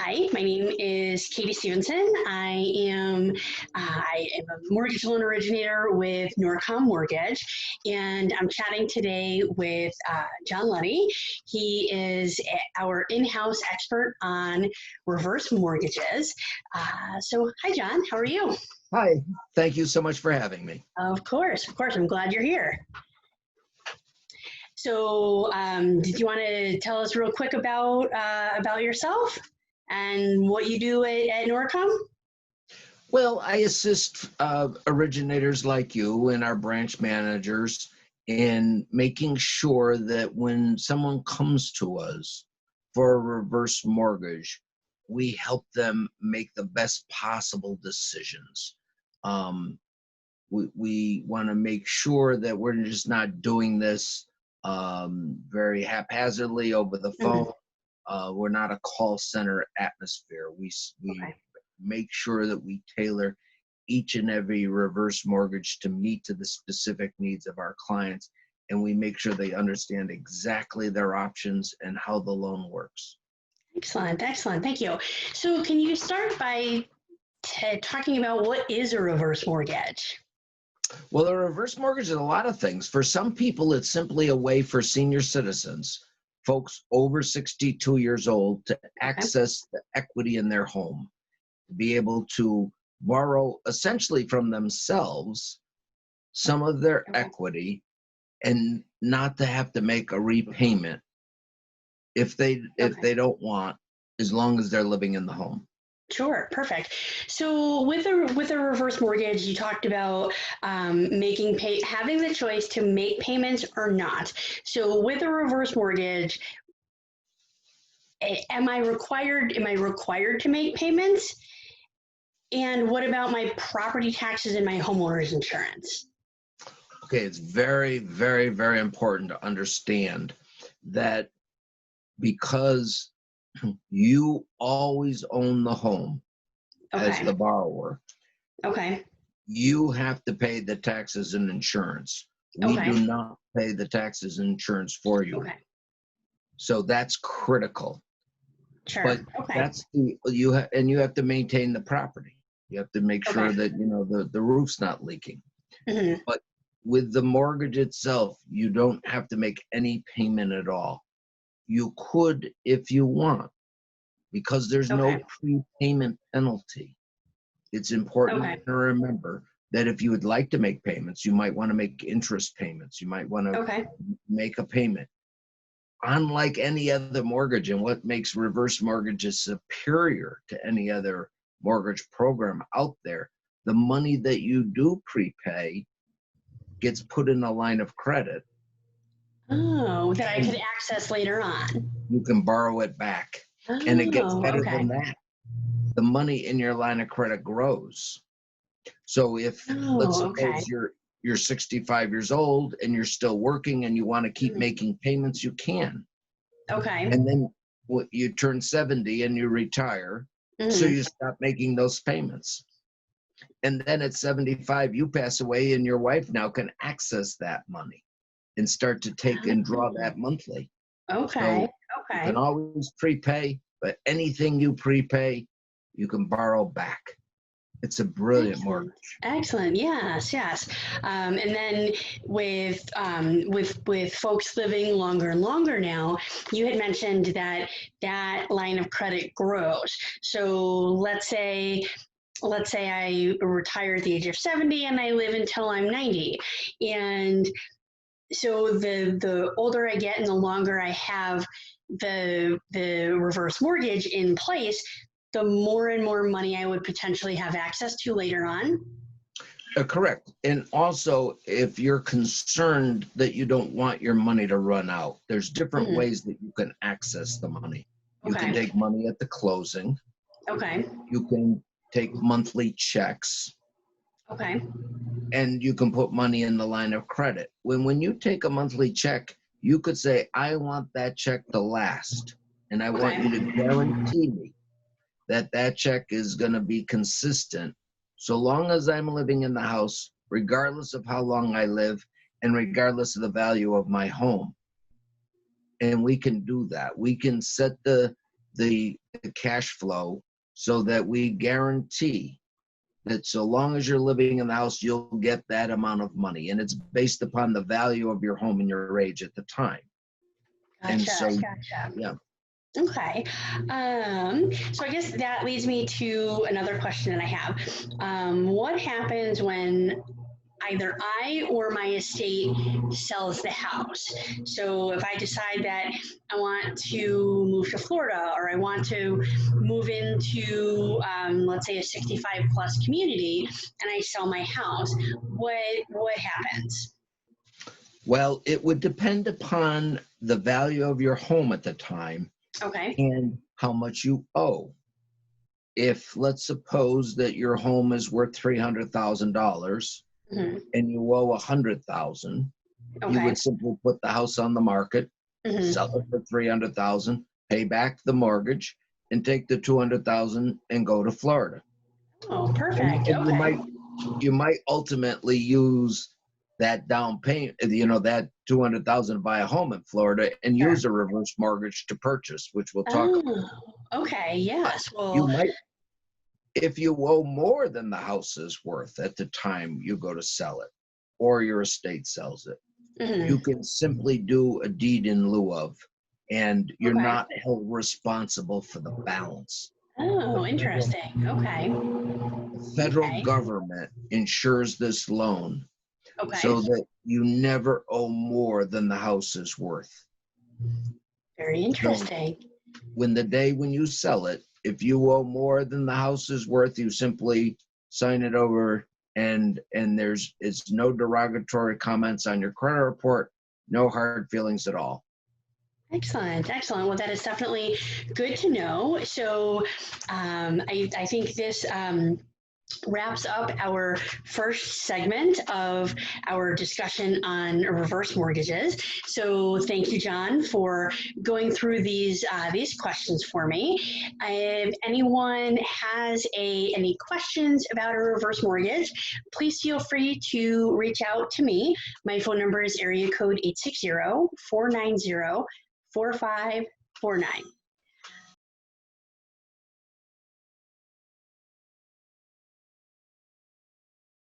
Hi, my name is Katie Stevenson. I am a mortgage loan originator with Norcom Mortgage, and I'm chatting today with John Lunny. He is our in-house expert on reverse mortgages. Hi, John. How are you? Hi, thank you so much for having me. Of course. I'm glad you're here. So, did you want to tell us real quick about yourself and what you do at Norcom? Well, I assist originators like you and our branch managers in making sure that when someone comes to us for a reverse mortgage, we help them make the best possible decisions. We want to make sure that we're just not doing this very haphazardly over the phone. We're not a call center atmosphere. We Okay. make sure that we tailor each and every reverse mortgage to meet to the specific needs of our clients, and we make sure they understand exactly their options and how the loan works. Excellent. Thank you. So, can you start by talking about what is a reverse mortgage? Well, a reverse mortgage is a lot of things. For some people, it's simply a way for senior citizens, folks over 62 years old, to access the equity in their home, to be able to borrow essentially from themselves some of their equity and not to have to make a repayment if they don't want, as long as they're living in the home. Sure, perfect. So with a reverse mortgage, you talked about having the choice to make payments or not. So with a reverse mortgage, am I required to make payments? And what about my property taxes and my homeowner's insurance? Okay, it's very, very, very important to understand that because you always own the home as the borrower, Okay. you have to pay the taxes and insurance. We Okay. do not pay the taxes and insurance for you. Okay. So that's critical. Sure. But Okay. you have to maintain the property. You have to make sure Okay. that the roof's not leaking. Mhm. But with the mortgage itself, you don't have to make any payment at all. You could if you want, because there's no Okay. prepayment penalty. It's important Okay. to remember that if you would like to make payments, you might want to make interest payments. You might want to Okay. make a payment. Unlike any other mortgage, and what makes reverse mortgages superior to any other mortgage program out there, the money that you do prepay gets put in a line of credit. Oh, that I And could access later on. you can borrow it back. And it gets Oh, better okay. than that. The money in your line of credit grows. So if, let's Oh, okay. suppose you're 65 years old and you're still working and you want to keep making payments, you can. Okay. And then you turn 70 and you retire, so Mhm. you stop making those payments. And then at 75, you pass away and your wife now can access that money and start to take and draw that monthly. Okay. So you can Okay. always prepay, but anything you prepay, you can borrow back. It's a brilliant Excellent. mortgage. Excellent. Yes. And then with folks living longer and longer now, you had mentioned that line of credit grows. So let's say I retire at the age of 70 and I live until I'm 90. And so the older I get and the longer I have the reverse mortgage in place, the more and more money I would potentially have access to later on. Correct. And also, if you're concerned that you don't want your money to run out, there's different Mhm. ways that you can access the money. You can Okay. take money at the closing. Okay. You can take monthly checks, Okay. and you can put money in the line of credit. When you take a monthly check, you could say, I want that check to last, and I want you Okay. to guarantee me that that check is going to be consistent so long as I'm living in the house, regardless of how long I live and regardless of the value of my home. And we can do that. We can set the the cash flow so that we guarantee that so long as you're living in the house, you'll get that amount of money. And it's based upon the value of your home and your age at the time. And Gotcha, so, gotcha. yeah. Okay. So I guess that leads me to another question that I have. What happens when either I or my estate sells the house? So if I decide that I want to move to Florida, or I want to move into, let's say, a 65 plus community, and I sell my house, what happens? Well, it would depend upon the value of your home at the time Okay. and how much you owe. If let's suppose that your home is worth $300,000 Hmm. and you owe $100,000, you Okay. would simply put the house on the market, Hmm. sell it for $300,000, pay back the mortgage, and take the $200,000 and go to Florida. Oh, And, perfect. and Okay. you might ultimately use that down payment, that 200,000 to buy a home in Florida and Sure. use a reverse mortgage to purchase, which we'll talk about. Oh, okay. Yes. You Well, might, if you owe more than the house is worth at the time you go to sell it, or your estate sells it, you mhm. can simply do a deed in lieu of, and you're Okay. not held responsible for the balance. Oh, interesting. Okay. The federal Okay. government insures this loan Okay. so that you never owe more than the house is worth. Very So interesting. when you sell it, if you owe more than the house is worth, you simply sign it over, and it's no derogatory comments on your credit report, no hard feelings at all. Excellent. Excellent. Well, that is definitely good to know. So, I think this wraps up our first segment of our discussion on reverse mortgages. So thank you, John, for going through these questions for me. If anyone has any questions about a reverse mortgage, please feel free to reach out to me. My phone number is area code 860-490-4549.